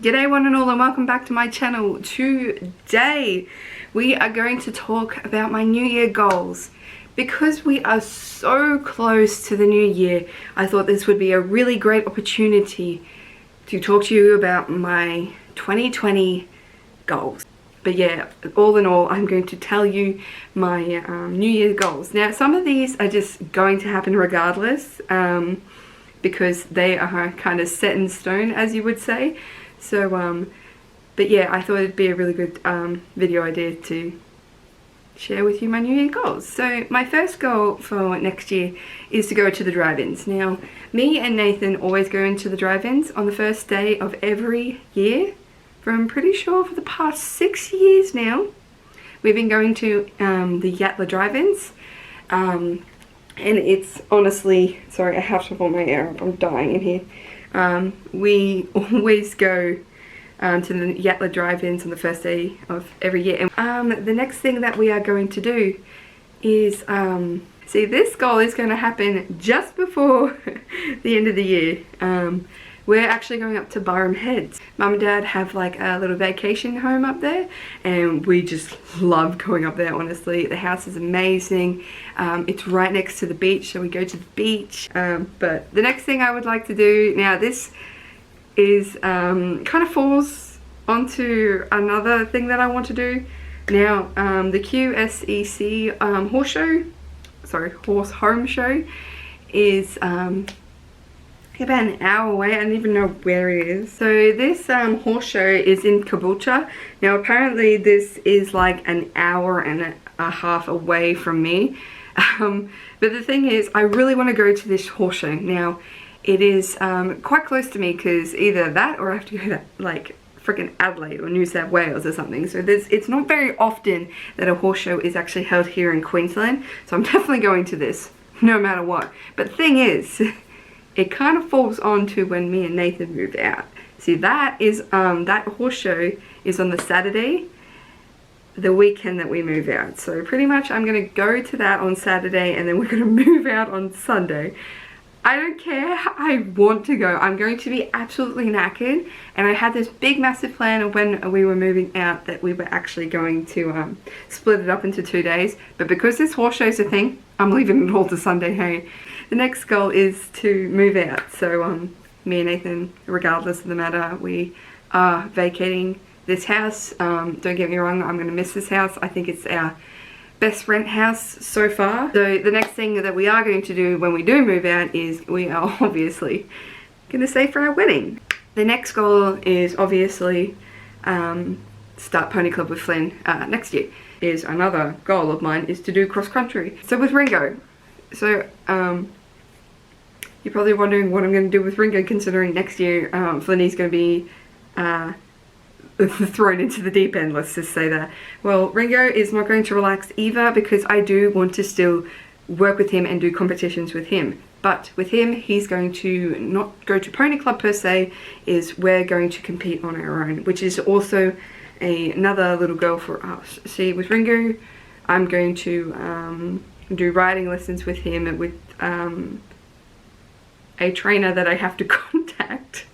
G'day one and all, and welcome back to my channel. Today we are going to talk about my New Year goals. Because we are so close to the new year, I thought this would be a really great opportunity to talk to you about my 2020 goals. But yeah, all in all, I'm going to tell you my New Year goals. Now, some of these are just going to happen regardless, because they are kind of set in stone, as you would say. So, but yeah, I thought it'd be a really good video idea to share with you my New Year goals. So my first goal for next year is to go to the drive-ins. Now, me and Nathan always go into the drive-ins on the first day of every year. For I'm pretty sure for the past 6 years now, we've been going to the Yatla drive-ins. And it's honestly, sorry, I have to hold my air up, I'm dying in here. We always go to the Yatla drive-ins on the first day of every year. And the next thing that we are going to do is, see, this goal is going to happen just before the end of the year. We're actually going up to Byram Heads. Mum and Dad have like a little vacation home up there, and we just love going up there, honestly. The house is amazing. It's right next to the beach, so we go to the beach. But the next thing I would like to do, now this is kind of falls onto another thing that I want to do. Now, the QSEC horse home show is about an hour away. I don't even know where it is. So this horse show is in Caboolture. Now apparently this is like an hour and a half away from me. But the thing is, I really want to go to this horse show. Now it is quite close to me, because either that or I have to go to like freaking Adelaide or New South Wales or something. So it's not very often that a horse show is actually held here in Queensland. So I'm definitely going to this no matter what. But the thing is, it kind of falls on to when me and Nathan moved out. See, that is that horse show is on the Saturday, the weekend that we move out. So pretty much I'm gonna go to that on Saturday, and then we're gonna move out on Sunday. I don't care, I want to go. I'm going to be absolutely knackered, and I had this big massive plan of when we were moving out that we were actually going to split it up into 2 days. But because this horse show's a thing, I'm leaving it all to Sunday, hey. The next goal is to move out. So me and Nathan, regardless of the matter, we are vacating this house. Don't get me wrong, I'm going to miss this house. I think it's our best rent house so far. So the next thing that we are going to do when we do move out is we are obviously going to save for our wedding. The next goal is obviously start Pony Club with Flynn next year. Is another goal of mine is to do cross country. So with Ringo. So you're probably wondering what I'm going to do with Ringo, considering next year Flinny's going to be thrown into the deep end, let's just say that. Well, Ringo is not going to relax either, because I do want to still work with him and do competitions with him. But with him, he's going to not go to Pony Club per se, is we're going to compete on our own, which is also another little goal for us. See, with Ringo, I'm going to do riding lessons with him with a trainer that I have to contact.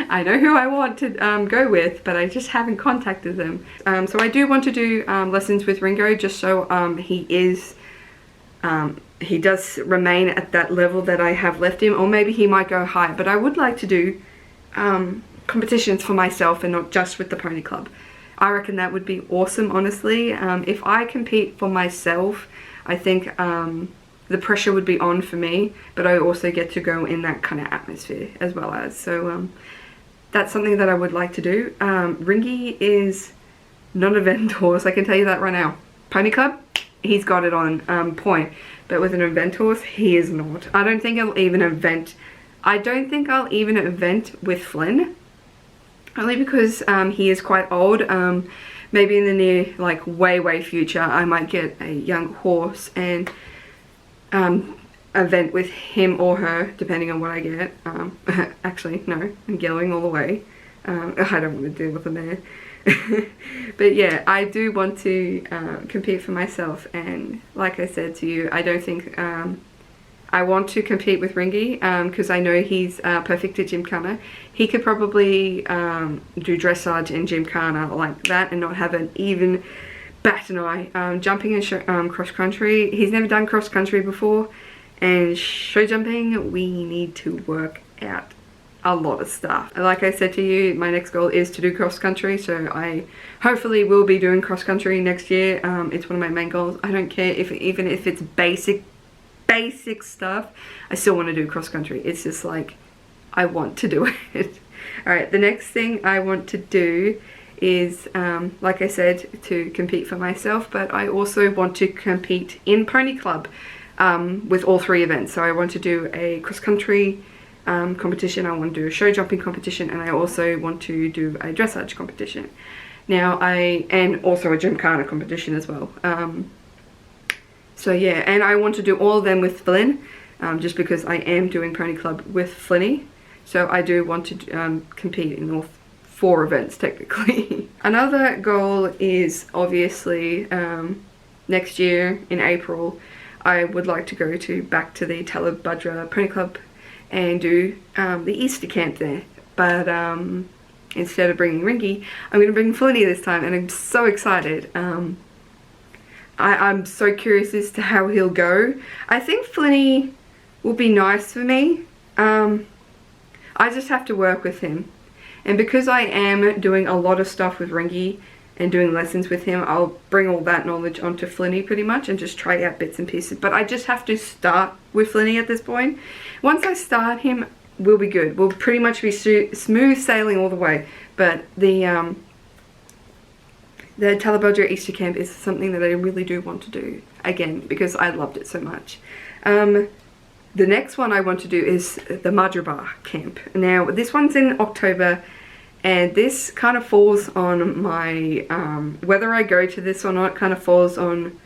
I know who I want to go with, but I just haven't contacted them. So I do want to do lessons with Ringo, just so he does remain at that level that I have left him, or maybe he might go high. But I would like to do competitions for myself and not just with the Pony Club. I reckon that would be awesome, honestly. If I compete for myself, I think the pressure would be on for me, but I also get to go in that kind of atmosphere as well as. So that's something that I would like to do. Ringy is not a event horse, I can tell you that right now. Pony Club, he's got it on point, but with an event horse, he is not. I don't think I'll even event with Flynn, only because he is quite old. Maybe in the near, like way future, I might get a young horse and event with him or her, depending on what I get. Actually, no, I'm yelling all the way. I don't want to deal with a man. But yeah, I do want to compete for myself, and like I said to you, I don't think I want to compete with Ringy because I know he's perfect at gymkhana. He could probably do dressage and gymkhana like that and not have an even bat an eye. Jumping and cross country, he's never done cross country before, and show jumping, we need to work out a lot of stuff. Like I said to you, my next goal is to do cross country, so I hopefully will be doing cross country next year. It's one of my main goals. I don't care if even if it's basic stuff, I still want to do cross country. It's just like I want to do it. Alright, the next thing I want to do is like I said, to compete for myself, but I also want to compete in pony club with all 3 events. So I want to do a cross country competition, I want to do a show jumping competition, and I also want to do a dressage competition. Now and also a gymkhana competition as well. So yeah, and I want to do all of them with Flynn, just because I am doing pony club with Flinny. So I do want to compete in all 4 events technically. Another goal is obviously next year in April, I would like to go back to the Talabudra Pony Club and do the Easter camp there. But instead of bringing Ringy, I'm going to bring Flinny this time, and I'm so excited. I'm so curious as to how he'll go. I think Flinny will be nice for me. I just have to work with him. And because I am doing a lot of stuff with Ringy and doing lessons with him, I'll bring all that knowledge onto Flinny pretty much and just try out bits and pieces. But I just have to start with Flinny at this point. Once I start him, we'll be good. We'll pretty much be smooth sailing all the way. But the Talabudra Easter camp is something that I really do want to do again because I loved it so much. The next one I want to do is the Madrabar camp. Now this one's in October, and this kind of falls on my whether I go to this or not kind of falls on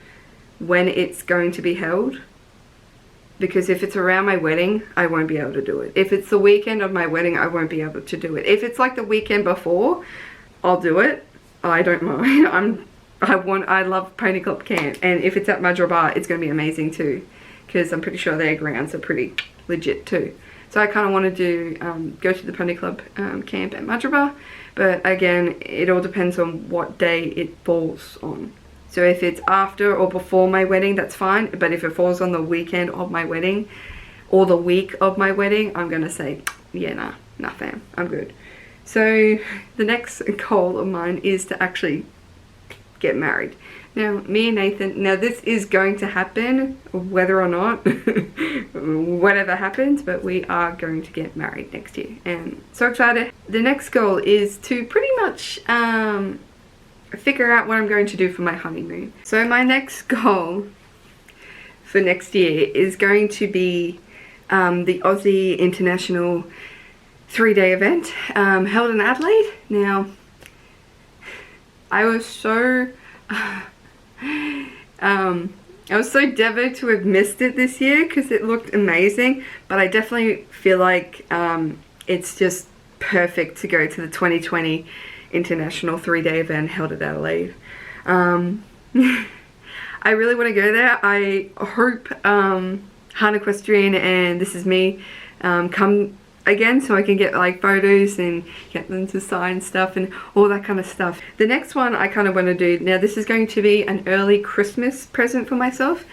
when it's going to be held, because if it's around my wedding, I won't be able to do it. If it's the weekend of my wedding, I won't be able to do it. If it's like the weekend before, I'll do it. I don't mind. I love Pony Club camp, and if it's at Madrabar, it's going to be amazing too, because I'm pretty sure their grounds are pretty legit too. So I kind of want to do go to the Pony Club camp at Madrabar, but again, it all depends on what day it falls on. So if it's after or before my wedding, that's fine, but if it falls on the weekend of my wedding or the week of my wedding, I'm going to say, yeah, nah fam, I'm good. So the next goal of mine is to actually get married. Now, me and Nathan, now this is going to happen, whether or not, whatever happens, but we are going to get married next year, and so excited. The next goal is to pretty much figure out what I'm going to do for my honeymoon. So my next goal for next year is going to be the Aussie International 3-day event held in Adelaide. Now, I was so devastated to have missed it this year because it looked amazing, but I definitely feel like it's just perfect to go to the 2020 International 3-day event held at Adelaide. I really want to go there. I hope Han Equestrian and This Is Me come again so I can get like photos and get them to sign stuff and all that kind of stuff. The next one I kind of want to do, now this is going to be an early Christmas present for myself,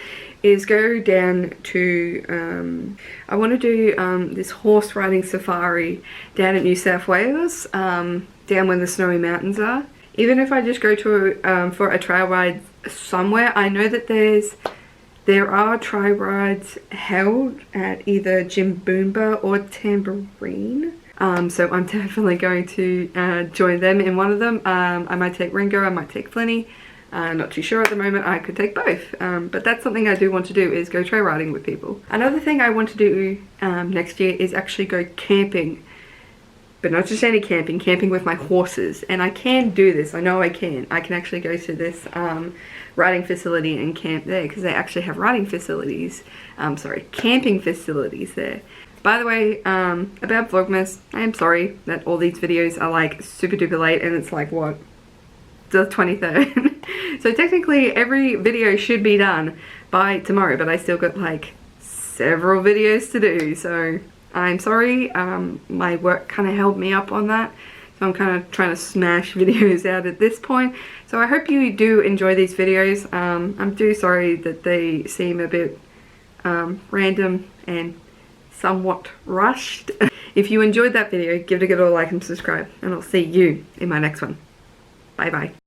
is go down to, I want to do this horse riding safari down in New South Wales, down where the snowy mountains are. Even if I just go to for a trail ride somewhere, I know that there are trail rides held at either Jimboomba or Tambourine. So I'm definitely going to join them in one of them. I might take Ringo, I might take Flinny. Not too sure at the moment. I could take both. But that's something I do want to do, is go trail riding with people. Another thing I want to do next year is actually go camping. But not just any camping, camping with my horses. And I can do this, I know I can. I can actually go to this riding facility and camp there, because they actually have riding facilities, camping facilities there. By the way, about Vlogmas, I am sorry that all these videos are like super duper late, and it's like, what, the 23rd? So technically every video should be done by tomorrow, but I still got like several videos to do, so I'm sorry. My work kind of held me up on that, so I'm kind of trying to smash videos out at this point. So I hope you do enjoy these videos. I'm sorry that they seem a bit random and somewhat rushed. If you enjoyed that video, give it a like and subscribe, and I'll see you in my next one. Bye bye.